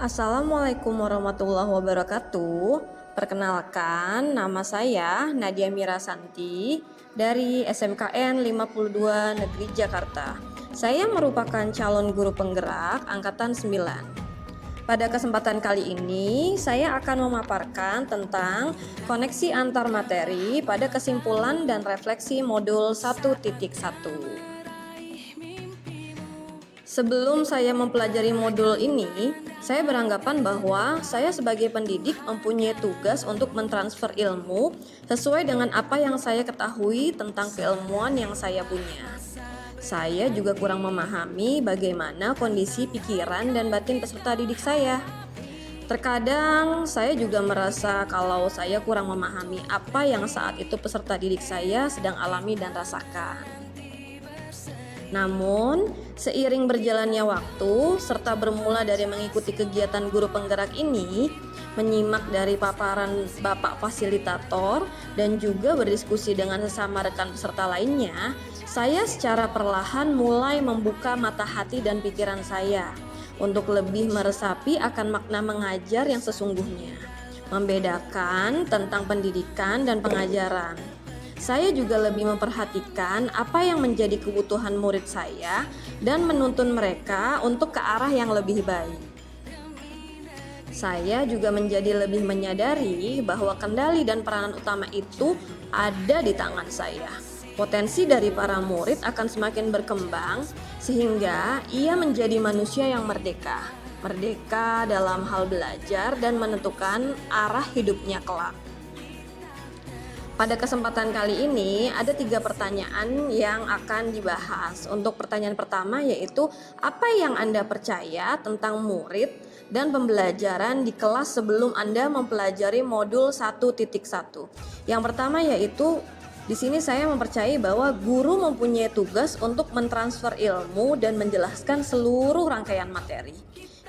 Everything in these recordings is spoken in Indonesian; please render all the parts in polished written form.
Assalamualaikum warahmatullahi wabarakatuh. Perkenalkan, nama saya Nadia Mirasanti dari SMKN 52 Negeri Jakarta. Saya merupakan calon guru penggerak angkatan 9. Pada kesempatan kali ini, saya akan memaparkan tentang koneksi antar materi pada kesimpulan dan refleksi modul 1.1. Sebelum saya mempelajari modul ini, saya beranggapan bahwa saya sebagai pendidik mempunyai tugas untuk mentransfer ilmu sesuai dengan apa yang saya ketahui tentang keilmuan yang saya punya. Saya juga kurang memahami bagaimana kondisi pikiran dan batin peserta didik saya. Terkadang saya juga merasa kalau saya kurang memahami apa yang saat itu peserta didik saya sedang alami dan rasakan. Namun, seiring berjalannya waktu, serta bermula dari mengikuti kegiatan guru penggerak ini, menyimak dari paparan Bapak Fasilitator, dan juga berdiskusi dengan sesama rekan peserta lainnya, saya secara perlahan mulai membuka mata hati dan pikiran saya untuk lebih meresapi akan makna mengajar yang sesungguhnya, membedakan tentang pendidikan dan pengajaran. Saya juga lebih memperhatikan apa yang menjadi kebutuhan murid saya dan menuntun mereka untuk ke arah yang lebih baik. Saya juga menjadi lebih menyadari bahwa kendali dan peranan utama itu ada di tangan saya. Potensi dari para murid akan semakin berkembang sehingga ia menjadi manusia yang merdeka. Merdeka dalam hal belajar dan menentukan arah hidupnya kelak. Pada kesempatan kali ini ada 3 pertanyaan yang akan dibahas. Untuk pertanyaan pertama yaitu apa yang Anda percaya tentang murid dan pembelajaran di kelas sebelum Anda mempelajari modul 1.1. Yang pertama yaitu di sini saya mempercayai bahwa guru mempunyai tugas untuk mentransfer ilmu dan menjelaskan seluruh rangkaian materi.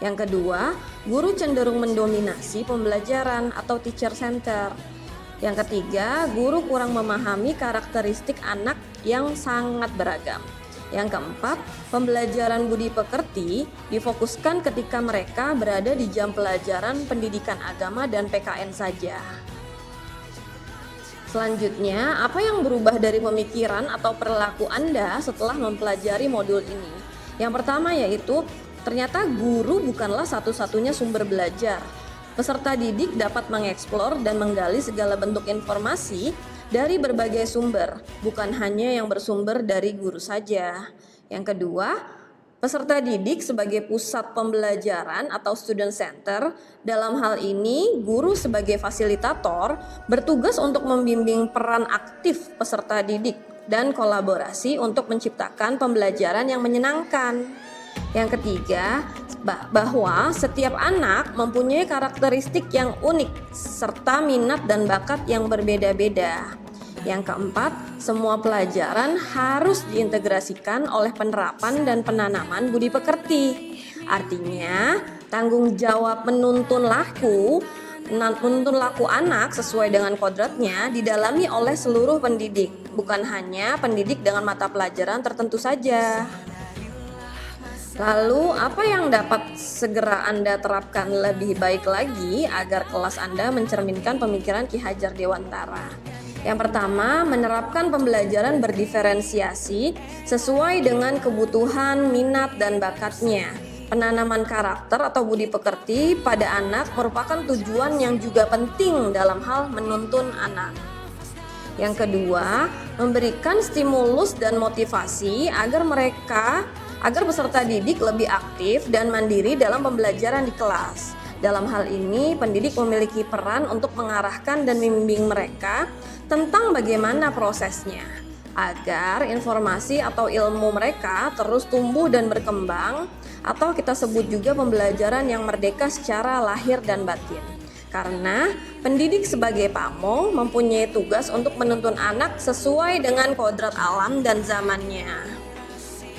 Yang kedua, guru cenderung mendominasi pembelajaran atau teacher center. Yang ketiga, guru kurang memahami karakteristik anak yang sangat beragam. Yang keempat, pembelajaran budi pekerti difokuskan ketika mereka berada di jam pelajaran pendidikan agama dan PKN saja. Selanjutnya, apa yang berubah dari pemikiran atau perilaku Anda setelah mempelajari modul ini? Yang pertama yaitu, ternyata guru bukanlah satu-satunya sumber belajar. Peserta didik dapat mengeksplor dan menggali segala bentuk informasi dari berbagai sumber, bukan hanya yang bersumber dari guru saja. Yang kedua, peserta didik sebagai pusat pembelajaran atau student center. Dalam hal ini, guru sebagai fasilitator bertugas untuk membimbing peran aktif peserta didik dan kolaborasi untuk menciptakan pembelajaran yang menyenangkan. Yang ketiga, bahwa setiap anak mempunyai karakteristik yang unik serta minat dan bakat yang berbeda-beda. Yang keempat, semua pelajaran harus diintegrasikan oleh penerapan dan penanaman budi pekerti. Artinya, tanggung jawab menuntun laku anak sesuai dengan kodratnya didalami oleh seluruh pendidik, bukan hanya pendidik dengan mata pelajaran tertentu saja. Lalu, apa yang dapat segera Anda terapkan lebih baik lagi agar kelas Anda mencerminkan pemikiran Ki Hajar Dewantara? Yang pertama, menerapkan pembelajaran berdiferensiasi sesuai dengan kebutuhan, minat, dan bakatnya. Penanaman karakter atau budi pekerti pada anak merupakan tujuan yang juga penting dalam hal menuntun anak. Yang kedua, memberikan stimulus dan motivasi agar peserta didik lebih aktif dan mandiri dalam pembelajaran di kelas. Dalam hal ini, pendidik memiliki peran untuk mengarahkan dan membimbing mereka tentang bagaimana prosesnya, agar informasi atau ilmu mereka terus tumbuh dan berkembang, atau kita sebut juga pembelajaran yang merdeka secara lahir dan batin. Karena pendidik sebagai pamong mempunyai tugas untuk menuntun anak sesuai dengan kodrat alam dan zamannya.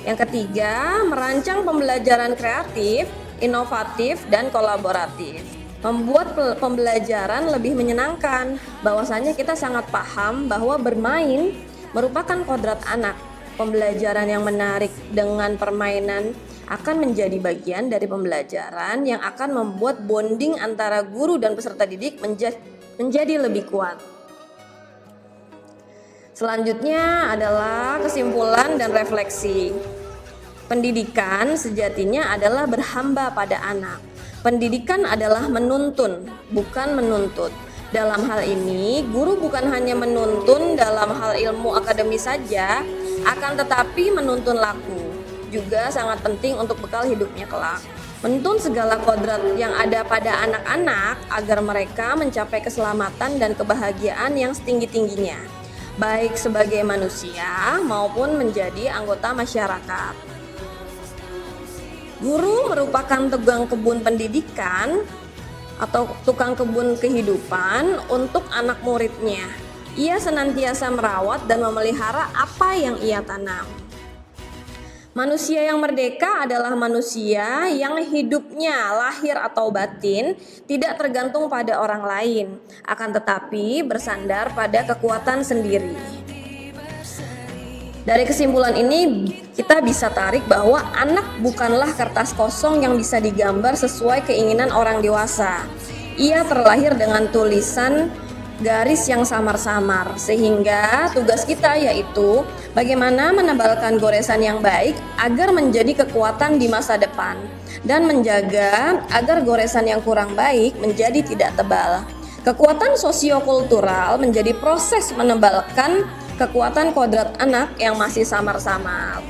Yang ketiga, merancang pembelajaran kreatif, inovatif, dan kolaboratif. Membuat pembelajaran lebih menyenangkan. Bahwasanya kita sangat paham bahwa bermain merupakan kodrat anak. Pembelajaran yang menarik dengan permainan akan menjadi bagian dari pembelajaran yang akan membuat bonding antara guru dan peserta didik menjadi lebih kuat. Selanjutnya adalah kesimpulan dan refleksi. Pendidikan sejatinya adalah berhamba pada anak. Pendidikan adalah menuntun, bukan menuntut. Dalam hal ini, guru bukan hanya menuntun dalam hal ilmu akademis saja, akan tetapi menuntun laku. Juga sangat penting untuk bekal hidupnya kelak. Menuntun segala kodrat yang ada pada anak-anak agar mereka mencapai keselamatan dan kebahagiaan yang setinggi-tingginya, baik sebagai manusia maupun menjadi anggota masyarakat. Guru merupakan tukang kebun pendidikan atau tukang kebun kehidupan untuk anak muridnya. Ia senantiasa merawat dan memelihara apa yang ia tanam. Manusia yang merdeka adalah manusia yang hidupnya lahir atau batin tidak tergantung pada orang lain, akan tetapi bersandar pada kekuatan sendiri. Dari kesimpulan ini kita bisa tarik bahwa anak bukanlah kertas kosong yang bisa digambar sesuai keinginan orang dewasa. Ia terlahir dengan tulisan garis yang samar-samar, sehingga tugas kita yaitu bagaimana menebalkan goresan yang baik agar menjadi kekuatan di masa depan dan menjaga agar goresan yang kurang baik menjadi tidak tebal. Kekuatan sosiokultural menjadi proses menebalkan kekuatan kodrat anak yang masih samar-samar.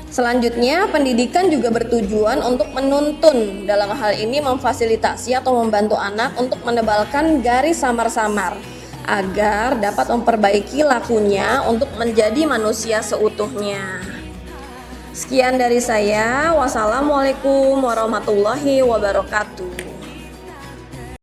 Selanjutnya, pendidikan juga bertujuan untuk menuntun, dalam hal ini memfasilitasi atau membantu anak untuk menebalkan garis samar-samar agar dapat memperbaiki lakunya untuk menjadi manusia seutuhnya. Sekian dari saya. Wassalamualaikum warahmatullahi wabarakatuh.